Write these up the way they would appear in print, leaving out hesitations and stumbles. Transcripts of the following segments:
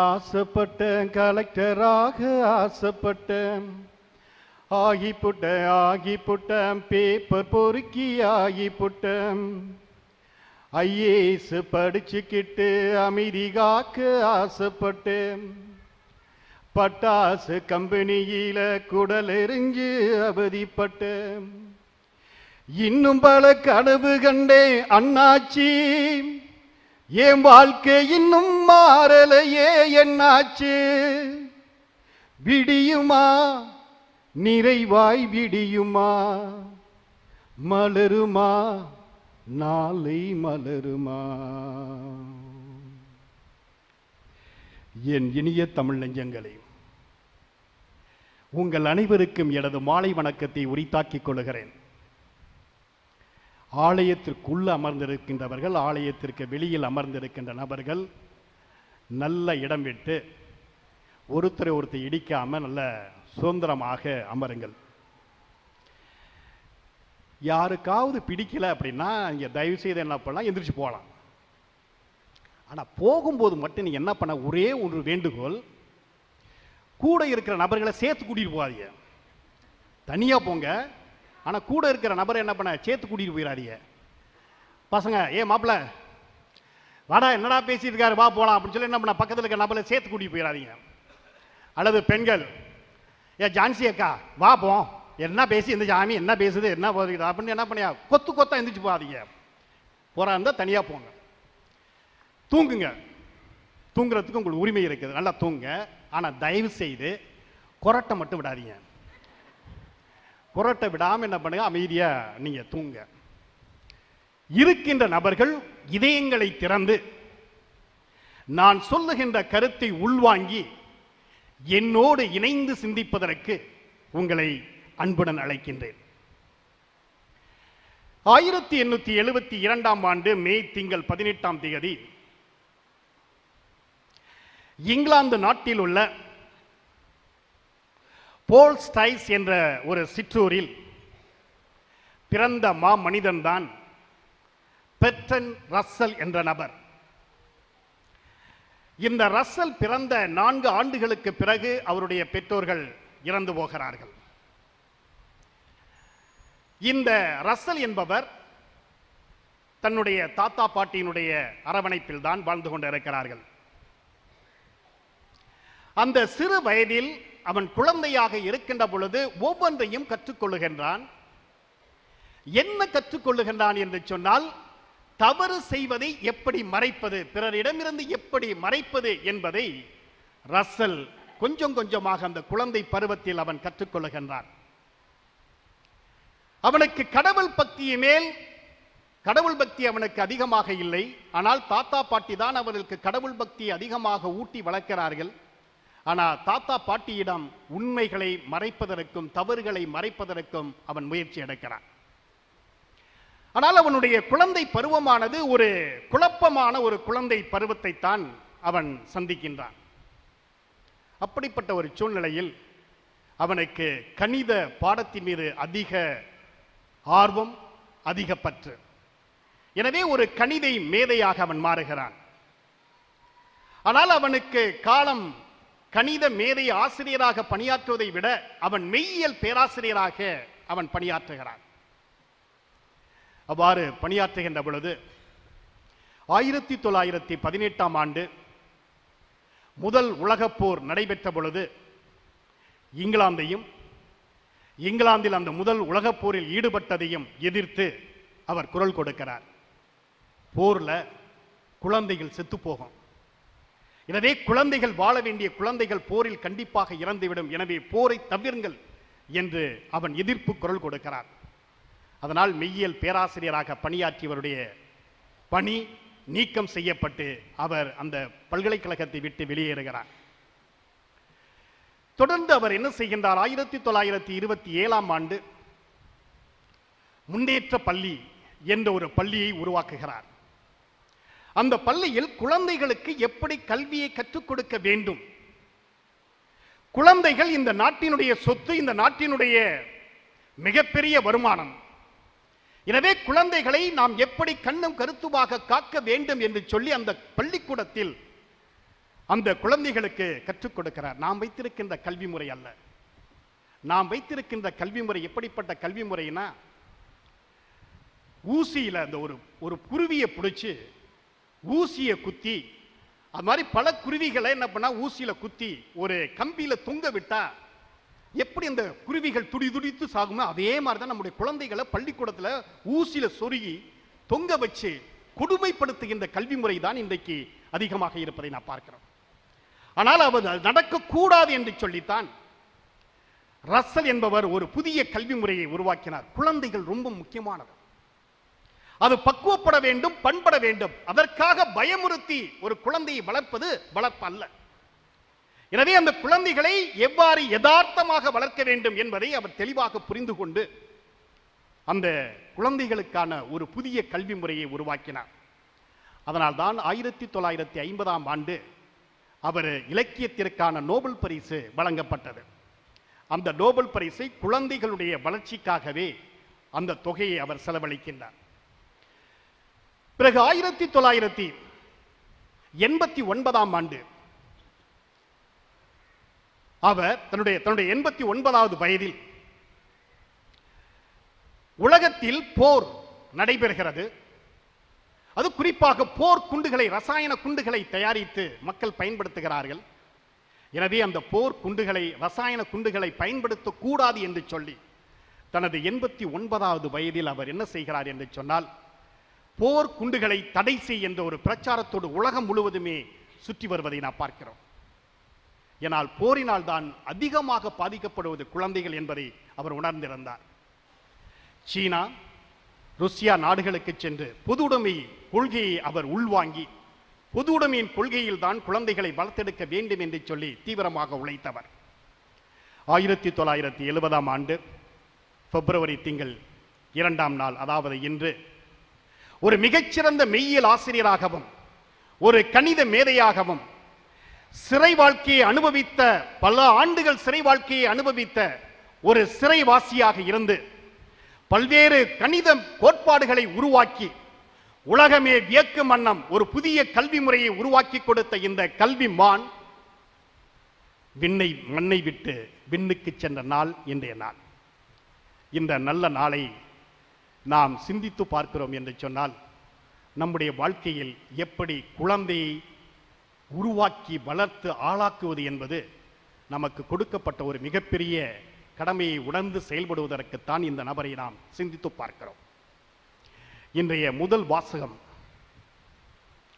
ஆசைப்பட்டேன் கலெக்டராக ஆசைப்பட்டேன். ஆகிப்புட்டேன் பேப்பர் பொறுக்கி ஆகிப்புட்டேன். ஐஏஎஸ் படிச்சுக்கிட்டு அமைதி காக்க ஆசைப்பட்டேன். பட்டாசு கம்பெனியில குடல் எறிஞ்சு அவதிப்பட்டேன். இன்னும் பல கனவு கண்டேன் அண்ணாச்சி, என் வாழ்க்கை இன்னும் மாறலையே என்னாச்சு? விடியுமா நிறைவாய் விடியுமா, மலருமா நாளை மலருமா? என் இனிய தமிழ் நெஞ்சங்களே, உங்கள் அனைவருக்கும் எனது மாலை வணக்கத்தை உரித்தாக்கிக் கொள்கிறேன். ஆலயத்திற்குள்ள அமர்ந்திருக்கின்றவர்கள், ஆலயத்திற்கு வெளியில் அமர்ந்திருக்கின்ற நபர்கள் நல்ல இடம் விட்டு ஒருத்தரை இடிக்காம நல்ல சுதந்திரமாக அமருங்கள். யாருக்காவது பிடிக்கல அப்படின்னா இங்கே தயவு செய்து என்ன பண்ணலாம், எந்திரிச்சு போகலாம். ஆனால் போகும்போது மட்டும் நீங்கள் என்ன பண்ண, ஒரே ஒரு வேண்டுகோள், கூட இருக்கிற நபர்களை சேர்த்து கூட்டிகிட்டு போகாதீங்க. தனியாக போங்க, ஆனால் கூட இருக்கிற நபரை என்ன பண்ண சேர்த்து கூட்டிகிட்டு போயிடாதீங்க. பசங்க மாப்பிள்ள வாடா என்னடா பேசிட்டு இருக்காரு வா போகலாம் அப்படின்னு சொல்லி என்ன பண்ண பக்கத்தில் இருக்கிற நபரை சேர்த்து கூட்டிகிட்டு போயிடாதீங்க. அல்லது பெண்கள் ஜான்சி அக்கா வா போ, என்ன பேசி இந்த ஜாமி என்ன பேசுது என்ன போகுது அப்படின்னு என்ன பண்ணியா கொத்தா எந்திரிச்சு போகாதீங்க. போறா இருந்தால் தனியாக போங்க. தூங்குங்க, தூங்குறதுக்கு உங்களுக்கு உரிமை இருக்குது, நல்லா தூங்க. ஆனால் தயவு செய்து கொரட்டை மட்டும் விடாதீங்க. கொரட்டை விடாமல் என்ன பண்ணுங்க, அமைதியா நீங்க தூங்க. இருக்கின்ற நபர்கள் இதயங்களை திறந்து நான் சொல்லுகின்ற கருத்தை உள்வாங்கி என்னோடு இணைந்து சிந்திப்பதற்கு உங்களை அன்புடன் அழைக்கின்றேன். 1872 ஆண்டு மே திங்கள் 18ஆம் தேதி இங்கிலாந்து நாட்டில் உள்ள போல் ஸ்டைஸ் என்ற ஒரு சிற்றூரில் பிறந்த மனிதன்தான் பெர்ட்ரண்ட் ரஸ்ஸல் என்ற நபர். இந்த ரஸ்ஸல் பிறந்த 4 ஆண்டுகளுக்கு பிறகு அவருடைய பெற்றோர்கள் இறந்து போகிறார்கள். இந்த ரஸ்ஸல் என்பவர் தன்னுடைய தாத்தா பாட்டியினுடைய அரவணைப்பில் தான் வாழ்ந்து கொண்டிருக்கிறார்கள். அந்த சிறு வயதில் அவன் குழந்தையாக இருக்கின்ற பொழுது ஒவ்வொன்றையும் கற்றுக்கொள்ளுகின்றான். என்ன கற்றுக்கொள்ளுகின்றான் என்று சொன்னால், தவறு செய்வதை எப்படி மறைப்பது, பிறரிடமிருந்து எப்படி மறைப்பது என்பதை ரஸ்ஸல் கொஞ்சம் கொஞ்சமாக அந்த குழந்தை பருவத்தில் அவன் கற்றுக்கொள்ளுகின்றான். அவனுக்கு கடவுள் பக்தி அவனுக்கு அதிகமாக இல்லை. ஆனால் தாத்தா பாட்டி தான் அவர்களுக்கு கடவுள் பக்தி அதிகமாக ஊட்டி வளர்க்கிறார்கள். ஆனால் தாத்தா பாட்டியிடம் உண்மைகளை மறைப்பதற்கும் தவறுகளை மறைப்பதற்கும் அவன் முயற்சி எடுக்கிறான். ஆனால் அவனுடைய குழந்தை பருவமானது ஒரு குழப்பமான ஒரு குழந்தை பருவத்தை தான் அவன் சந்திக்கின்றான். அப்படிப்பட்ட ஒரு சூழ்நிலையில் அவனுக்கு கணித பாடத்தின் மீது அதிக ஆர்வம், அதிக பற்று. எனவே ஒரு கணித மேதையாக அவன் மாறுகிறான். ஆனால் அவனுக்கு காலம் கணித மேதை ஆசிரியராக பணியாற்றுவதை விட அவன் மெய்யியல் பேராசிரியராக அவன் பணியாற்றுகிறான். அவ்வாறு பணியாற்றுகின்ற பொழுது 1918ஆம் ஆண்டு முதல் உலகப் போர் நடைபெற்ற பொழுது இங்கிலாந்தில் அந்த முதல் உலகப் போரில் ஈடுபட்டதையும் எதிர்த்து அவர் குரல் கொடுக்கிறார். போர்ல குழந்தைகள் செத்து போகும், எனவே குழந்தைகள் வாழ வேண்டிய குழந்தைகள் போரில் கண்டிப்பாக இறந்துவிடும், எனவே போரை தவிருங்கள் என்று அவன் எதிர்ப்பு குரல் கொடுக்கிறார். அதனால் மெய்யியல் பேராசிரியராக பணியாற்றியவருடைய பணி நீக்கம் செய்யப்பட்டு அவர் அந்த பல்கலைக்கழகத்தை விட்டு வெளியேறுகிறார். தொடர்ந்து அவர் என்ன செய்கின்றார், 1927ஆம் ஆண்டு முன்னேற்ற பள்ளி என்ற ஒரு பள்ளியை உருவாக்குகிறார். அந்த பள்ளியில் குழந்தைகளுக்கு எப்படி கல்வியை கற்றுக் கொடுக்க வேண்டும், குழந்தைகள் இந்த நாட்டினுடைய சொத்து, இந்த நாட்டினுடைய மிகப்பெரிய வருமானம், எனவே குழந்தைகளை நாம் எப்படி கண்ணும் கருத்துமாக காக்க வேண்டும் என்று சொல்லி அந்த பள்ளிக்கூடத்தில் அந்த குழந்தைகளுக்கு கற்றுக் கொடுக்கிறார். நாம் வைத்திருக்கின்ற கல்வி முறை அல்ல. நாம் வைத்திருக்கின்ற கல்வி முறை எப்படிப்பட்ட கல்வி முறைனா, ஊசியில அந்த ஒரு குருவியை பிடிச்சி ஊசியை குத்தி, அது மாதிரி பல குருவிகளை என்ன பண்ணா ஊசியில குத்தி ஒரு கம்பியில தொங்க விட்டா எப்படி அந்த குருவிகள் துடி துடித்து சாகுமோ அதே மாதிரி தான் நம்முடைய குழந்தைகளை பள்ளிக்கூடத்துல ஊசியில சொருகி தொங்க வச்சு கொடுமைப்படுத்துகின்ற கல்வி முறை தான் இன்றைக்கு அதிகமாக இருப்பதை நான் பார்க்கிறோம். ஆனால் அவர் நடக்கக்கூடாது என்று சொல்லித்தான் ரசல் என்பவர் ஒரு புதிய கல்வி முறையை உருவாக்கினார். குழந்தைகள் ரொம்ப முக்கியமானது, அது பக்குவப்பட வேண்டும், பண்பட வேண்டும். அதற்காக பயமுறுத்தி ஒரு குழந்தையை வளர்ப்பது வளர்ப்பு அல்ல. எனவே அந்த குழந்தைகளை எவ்வாறு யதார்த்தமாக வளர்க்க வேண்டும் என்பதை அவர் தெளிவாக புரிந்து கொண்டு அந்த குழந்தைகளுக்கான ஒரு புதிய கல்வி முறையை உருவாக்கினார். அதனால்தான் 1950ஆம் ஆண்டு அவர் இலக்கியத்திற்கான நோபல் பரிசு வழங்கப்பட்டது. அந்த நோபல் பரிசை குழந்தைகளுடைய வளர்ச்சிக்காகவே அந்த தொகையை அவர் செலவழிக்கின்றார். பிறகு 1989ஆம் ஆண்டு அவர் தன்னுடைய 89வது வயதில் உலகத்தில் போர் நடைபெறுகிறது. அது குறிப்பாக போர் குண்டுகளை, ரசாயன குண்டுகளை தயாரித்து மக்கள் பயன்படுத்துகிறார்கள். எனவே அந்த போர் குண்டுகளை, ரசாயன குண்டுகளை பயன்படுத்தக்கூடாது என்று சொல்லி தனது 89வது வயதில் அவர் என்ன செய்கிறார் என்று சொன்னால், போர் குண்டுகளை தடை செய் என்ற ஒரு பிரச்சாரத்தோடு உலகம் முழுவதுமே சுற்றி வருவதை நாம் பார்க்கிறோம். ஏனால் போரினால் தான் அதிகமாக பாதிக்கப்படுவது குழந்தைகள் என்பதை அவர் உணர்ந்திருந்தார். சீனா, ருசியா நாடுகளுக்கு சென்று பொது உடைமை கொள்கையை அவர் உள்வாங்கி பொது உடைமையின் கொள்கையில் தான் குழந்தைகளை வளர்த்தெடுக்க வேண்டும் என்று சொல்லி தீவிரமாக உழைத்தவர். 1970ஆம் ஆண்டு பிப்ரவரி திங்கள் 2ஆம் நாள், அதாவது இன்று, ஒரு மிகச்சிறந்த மெய்யியல் ஆசிரியராகவும் ஒரு கணித மேதையாகவும் சிறை வாழ்க்கையை அனுபவித்த, பல ஆண்டுகள் சிறை வாழ்க்கையை அனுபவித்த ஒரு சிறைவாசியாக இருந்து பல்வேறு கணித கோட்பாடுகளை உருவாக்கி உலகமே வியக்கும் வண்ணம் ஒரு புதிய கல்வி முறையை உருவாக்கி கொடுத்த இந்த கல்வி மான் மண்ணை விட்டு விண்ணுக்கு சென்ற நாள் இன்றைய நாள். இந்த நல்ல நாளை நாம் சிந்தித்து பார்க்கிறோம் என்று சொன்னால், நம்முடைய வாழ்க்கையில் எப்படி குழந்தையை உருவாக்கி வளர்த்து ஆளாக்குவது என்பது நமக்கு கொடுக்கப்பட்ட ஒரு மிகப்பெரிய கடமையை உணர்ந்து செயல்படுவதற்குத்தான் இந்த நபரை நாம் சிந்தித்து பார்க்கிறோம். இன்றைய முதல் வாசகம்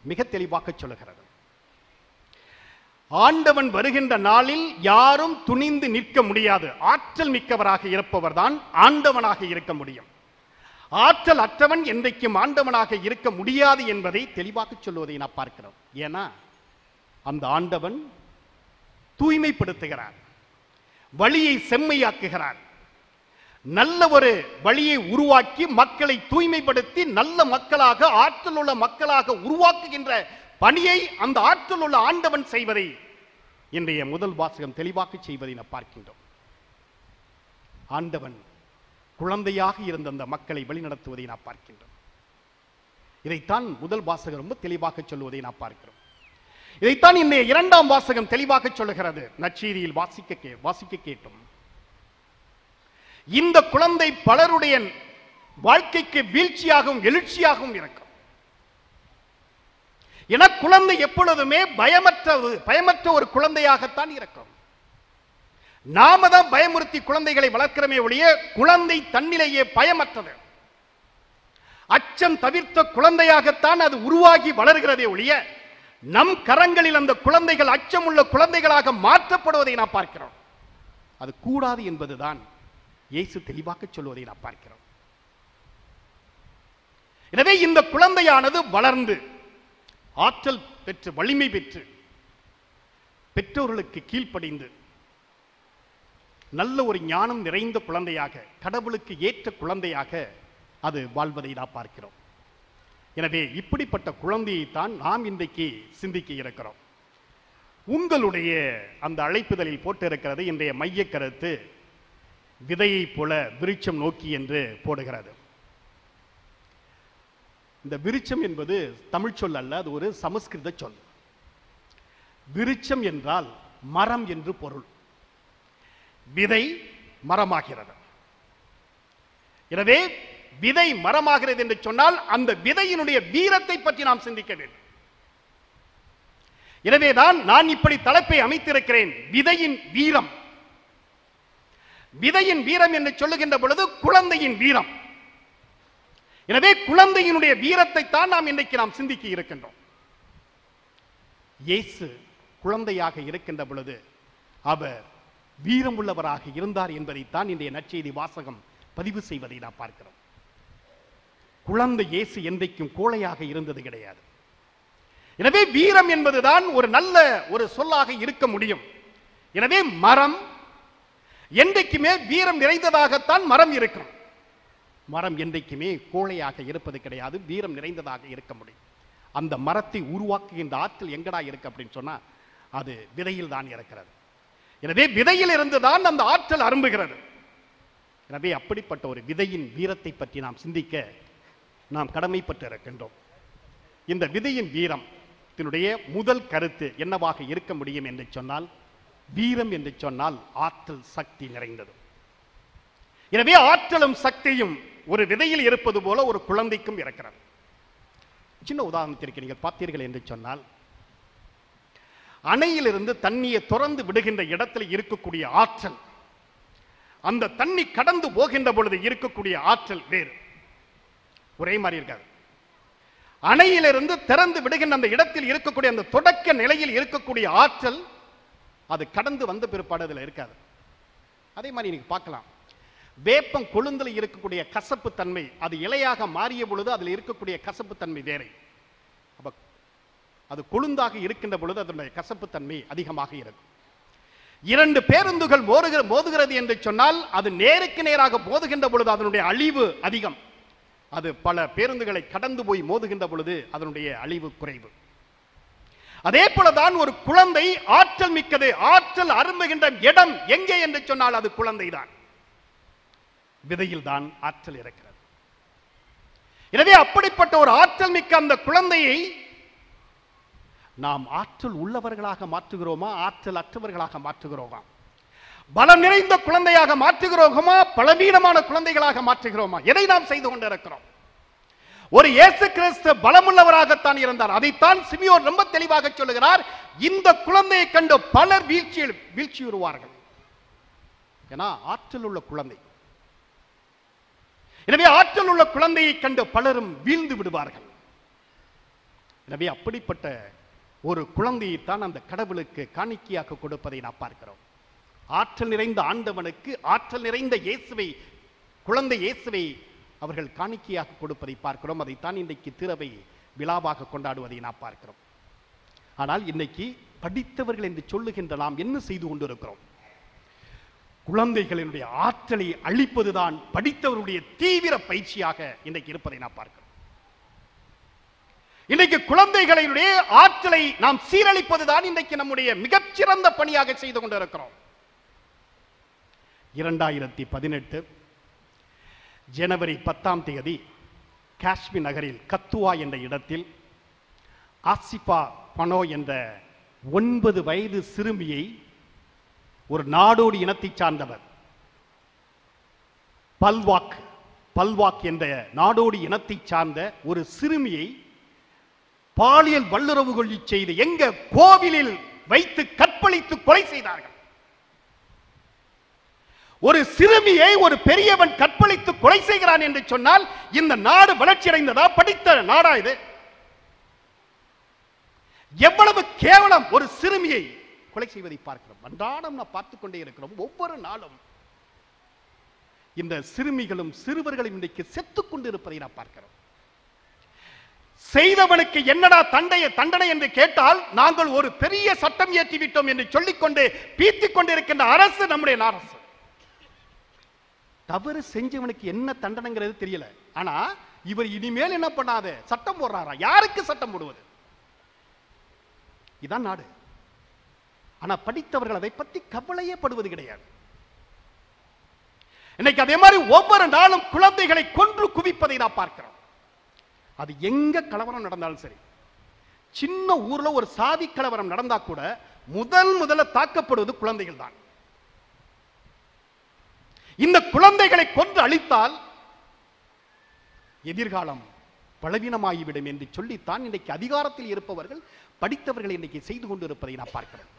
மிக தெளிவாக சொல்லுகிறது, ஆண்டவன் வருகின்ற நாளில் யாரும் துணிந்து நிற்க முடியாது. ஆற்றல் மிக்கவராக இருப்பவர் தான் ஆண்டவனாக இருக்க முடியும். ஆற்றல் அற்றவன் என்றைக்கும் ஆண்டவனாக இருக்க முடியாது என்பதை தெளிவாக சொல்லுவதை நாம் பார்க்கிறோம். ஏன்னா அந்த ஆண்டவன் தூய்மைப்படுத்துகிறார், வழியை செம்மையாக்குகிறார். நல்ல ஒரு வழியை உருவாக்கி மக்களை தூய்மைப்படுத்தி நல்ல மக்களாக, ஆற்றல் உள்ள மக்களாக உருவாக்குகின்ற பணியை அந்த ஆற்றல் உள்ள ஆண்டவன் செய்வதை இன்றைய முதல் வாசகம் தெளிவாக செய்வதை நாம் பார்க்கின்றோம். ஆண்டவன் குழந்தையாக இருந்த அந்த மக்களை வழிநடத்துவதை நாம் பார்க்கின்றோம். இதைத்தான் முதல் வாசகம் ரொம்ப தெளிவாக சொல்லுவதை நாம் பார்க்கிறோம். இதைத்தான் இன்றைய 2ஆம் வாசகம் தெளிவாக சொல்லுகிறது. நற்செய்தியில் வாசிக்க கேட்டோம், இந்த குழந்தை பலருடைய வாழ்க்கைக்கு வீழ்ச்சியாகவும் எழுச்சியாகவும் இருக்கும். என குழந்தை எப்பொழுதுமே பயமற்ற ஒரு குழந்தையாகத்தான் இருக்கும். நாம தான் பயமுறுத்தி குழந்தைகளை வளர்க்கிறமே ஒழிய குழந்தை தன்னிலேயே பயமற்றது, அச்சம் தவிர்த்த குழந்தையாகத்தான் அது உருவாகி வளர்கிறதே ஒழிய நம் கரங்களில் அந்த குழந்தைகள் அச்சமுள்ள குழந்தைகளாக மாற்றப்படுவதை நாம் பார்க்கிறோம். அது கூடாது என்பதுதான் இயேசு தெளிவாக சொல்வதை நாம் பார்க்கிறோம். எனவே இந்த குழந்தையானது வளர்ந்து ஆற்றல் பெற்று வலிமை பெற்று பெற்றோர்களுக்கு கீழ்ப்படிந்து நல்ல ஒரு ஞானம் நிறைந்த குழந்தையாக, கடவுளுக்கு ஏற்ற குழந்தையாக அது வாழ்வதை நாம் பார்க்கிறோம். எனவே இப்படிப்பட்ட குழந்தையைத்தான் நாம் இன்றைக்கு சிந்திக்க இருக்கிறோம். உங்களுடைய அந்த அழைப்புதலில் போட்டு இருக்கிறது இன்றைய மைய கருத்து, விதையை போல விருட்சம் நோக்கி என்று போடுகிறது. இந்த விருட்சம் என்பது தமிழ் சொல் அல்ல, அது ஒரு சமஸ்கிருத சொல். விருட்சம் என்றால் மரம் என்று பொருள். விதை மரமாகிறது. எனவே விதை மரமாகிறது என்று சொன்னால் அந்த விதையினுடைய வீரத்தை பற்றி நாம் சிந்திக்க வேண்டும். எனவேதான் நான் இப்படி தலைப்பை அமைத்திருக்கிறேன், விதையின் வீரம். விதையின் வீரம் என்று சொல்லுகின்ற பொழுது குழந்தையின் வீரம். எனவே குழந்தையினுடைய வீரத்தை தான் நாம் இன்றைக்கு நாம் சிந்திக்க இருக்கின்றோம். இயேசு குழந்தையாக இருக்கின்ற பொழுது அவர் வீரம் உள்ளவராக இருந்தார் என்பதைத்தான் இன்றைய நற்செய்தி வாசகம் பதிவு செய்வதை நாம் பார்க்கிறோம். குழந்தை இயேசு என்றைக்கும் கோழையாக இருந்தது கிடையாது. எனவே வீரம் என்பதுதான் ஒரு நல்ல ஒரு சொல்லாக இருக்க முடியும். எனவே மரம் என்றைக்குமே வீரம் நிறைந்ததாகத்தான் மரம் இருக்கும். மரம் என்றைக்குமே கோழையாக இருப்பது கிடையாது, வீரம் நிறைந்ததாக இருக்க முடியும். அந்த மரத்தை உருவாக்குகின்ற ஆற்றல் எங்கடா இருக்கு அப்படின்னு சொன்னா அது விதையில் தான் இருக்கிறது. எனவே விதையில் இருந்துதான் அந்த ஆற்றல் அரும்புகிறது. எனவே அப்படிப்பட்ட ஒரு விதையின் வீரத்தை பற்றி நாம் சிந்திக்க நாம் கடமைப்பட்டு இருக்கின்றோம். இந்த விதையின் வீரம் முதல் கருத்து என்னவாக இருக்க முடியும் என்று சொன்னால், வீரம் என்று சொன்னால் ஆற்றல் சக்தி நிறைந்தது. எனவே ஆற்றலும் சக்தியும் ஒரு விதையில் இருப்பது போல ஒரு குழந்தைக்கும் இருக்கிறது. சின்ன உதாரணத்திற்கு நீங்கள் பார்த்தீர்கள் என்று சொன்னால், அணையிலிருந்து தண்ணியை திறந்து விடுகின்ற இடத்தில் இருக்கக்கூடிய ஆற்றல், அந்த தண்ணி கடந்து போகின்ற பொழுது இருக்கக்கூடிய ஆற்றல் வேறு, ஒரே மாதிரி இருக்காது. அணையிலிருந்து திறந்து விடுகின்ற அந்த இடத்தில் இருக்கக்கூடிய அந்த தொடக்க நிலையில் இருக்கக்கூடிய ஆற்றல் அது கடந்து வந்த பிற்பாடு அதில் இருக்காது. அதே மாதிரி நீங்க பார்க்கலாம், வேப்பம் கொழுந்தில் இருக்கக்கூடிய கசப்பு தன்மை அது இலையாக மாறிய பொழுது அதில் இருக்கக்கூடிய கசப்பு தன்மை வேறு. அப்ப அது கொழுந்தாக இருக்கின்ற பொழுது அதனுடைய கசப்பு தன்மை அதிகமாக இருக்கும். இரண்டு பேருந்துகள் மோதுகிறது என்று சொன்னால் அது நேருக்கு நேராக மோதுகின்ற பொழுது அதனுடைய அழிவு அதிகம். அது பல பேருந்துகளை கடந்து போய் மோதுகின்ற பொழுது அதனுடைய அழிவு குறைவு. அதே போலதான் ஒரு குழந்தை ஆற்றல் மிக்கது. ஆற்றல் அரும்புகின்ற இடம் எங்கே என்று சொன்னால் அது குழந்தைதான், விதையில் தான் ஆற்றல் இருக்கிறது. எனவே அப்படிப்பட்ட ஒரு ஆற்றல் மிக்க அந்த குழந்தையை நாம் ஆற்றல் உள்ளவர்களாக மாற்றுகிறோமா, ஆற்றல் அற்றவர்களாக மாற்றுகிறோமா? பலம் நிறைந்த குழந்தையாக மாற்றுகிறோமா, பலவீனமான குழந்தைகளாக மாற்றுகிறோமா? எதை நாம் செய்து கொண்டிருக்கிறோம்? ஒரு இயேசு கிறிஸ்து பலமுள்ளவராகத்தான் இருந்தார். அதைத்தான் சிமியோன் ரொம்ப தெளிவாக சொல்லுகிறார். இந்த குழந்தையை கண்டு பலர் வீழ்ச்சியுறுவார்கள். ஏன்னா ஆற்றல் உள்ள குழந்தை. எனவே ஆற்றல் உள்ள குழந்தையை கண்டு பலரும் வீழ்ந்து விடுவார்கள். எனவே அப்படிப்பட்ட ஒரு குழந்தையைத்தான் அந்த கடவுளுக்கு காணிக்கையாக கொடுப்பதை நாம் பார்க்கிறோம். ஆற்றல் நிறைந்த ஆண்டவனுக்கு ஆற்றல் நிறைந்த இயேசுவை, குழந்தை இயேசுவை அவர்கள் காணிக்கையாக கொடுப்பதை பார்க்கிறோம். அதைத்தான் இன்றைக்கு திறவை விழாவாக கொண்டாடுவதை நாம் பார்க்கிறோம். ஆனால் இன்னைக்கு படித்தவர்கள் என்று சொல்லுகின்ற நாம் என்ன செய்து கொண்டிருக்கிறோம்? குழந்தைகளினுடைய ஆற்றலை அழிப்பதுதான் படித்தவருடைய தீவிர பயிற்சியாக இன்றைக்கு இருப்பதை நாம் பார்க்கிறோம். இன்றைக்கு குழந்தைகளினுடைய ஆற்றலை நாம் சீரழிப்பதுதான் இன்றைக்கு நம்முடைய மிகச்சிறந்த பணியாக செய்து கொண்டிருக்கிறோம். 2018 ஜனவரி 10ஆம் தேதி காஷ்மீர் நகரில் கத்துவா என்ற இடத்தில் ஆசிபா பனோ என்ற 9 வயது சிறுமியை ஒரு நாடோடி இனத்தை சார்ந்தவர் பல்வாக் என்ற நாடோடி இனத்தை சார்ந்த ஒரு சிறுமியை பாலியல் வல்லுறவுகள் செய்து எங்க கோவிலில் வைத்து கற்பழித்து கொலை செய்தார்கள். ஒரு சிறுமியை ஒரு பெரியவன் கற்பழித்து கொலை செய்கிறான் என்று சொன்னால் இந்த நாடு வளர்ச்சி அடைந்ததா? படித்த நாடா இது? எவ்வளவு கேவலம்! ஒரு சிறுமியை கொலை செய்வதை பார்க்கிறோம். அன்றாடம் நான் பார்த்துக் கொண்டே இருக்கிறோம். ஒவ்வொரு நாளும் இந்த சிறுமிகளும் சிறுவர்களும் இன்றைக்கு செத்துக் கொண்டு இருப்பதை நான் பார்க்கிறோம். செய்தவனுக்கு என்னடா தண்டனை என்று கேட்டால் நாங்கள் ஒரு பெரிய சட்டம் இயற்றிவிட்டோம் என்று சொல்லிக்கொண்டு பீத்திக் கொண்டிருக்கின்ற அரசு நம்முடைய அரசு. தவறு செஞ்சவனுக்கு என்ன தண்டனைங்கிறது தெரியல. ஆனா இவர் இனிமேல் என்ன பண்ணாத சட்டம் போடுறாரா? யாருக்கு சட்டம் போடுவது? இதான் நாடு. ஆனா படித்தவர்கள் அதை பற்றி கவலையே படுவது கிடையாது. இன்னைக்கு அதே மாதிரி ஒவ்வொரு நாளும் குழந்தைகளை கொன்று குவிப்பதை நான் பார்க்கிறோம். அது எங்க கலவரம் நடந்தாலும் சரி, சின்ன ஊர்ல ஒரு சாதி கலவரம் நடந்தா கூட முதல்ல தாக்கப்படுவது குழந்தைகள் தான். இந்த குழந்தைகளை கொன்று அழித்தால் எதிர்காலம் பலவீனமாகிவிடும் என்று சொல்லித்தான் இன்றைக்கு அதிகாரத்தில் இருப்பவர்கள் படித்தவர்கள் இன்றைக்கு செய்து கொண்டிருப்பதை நான் பார்க்கிறேன்.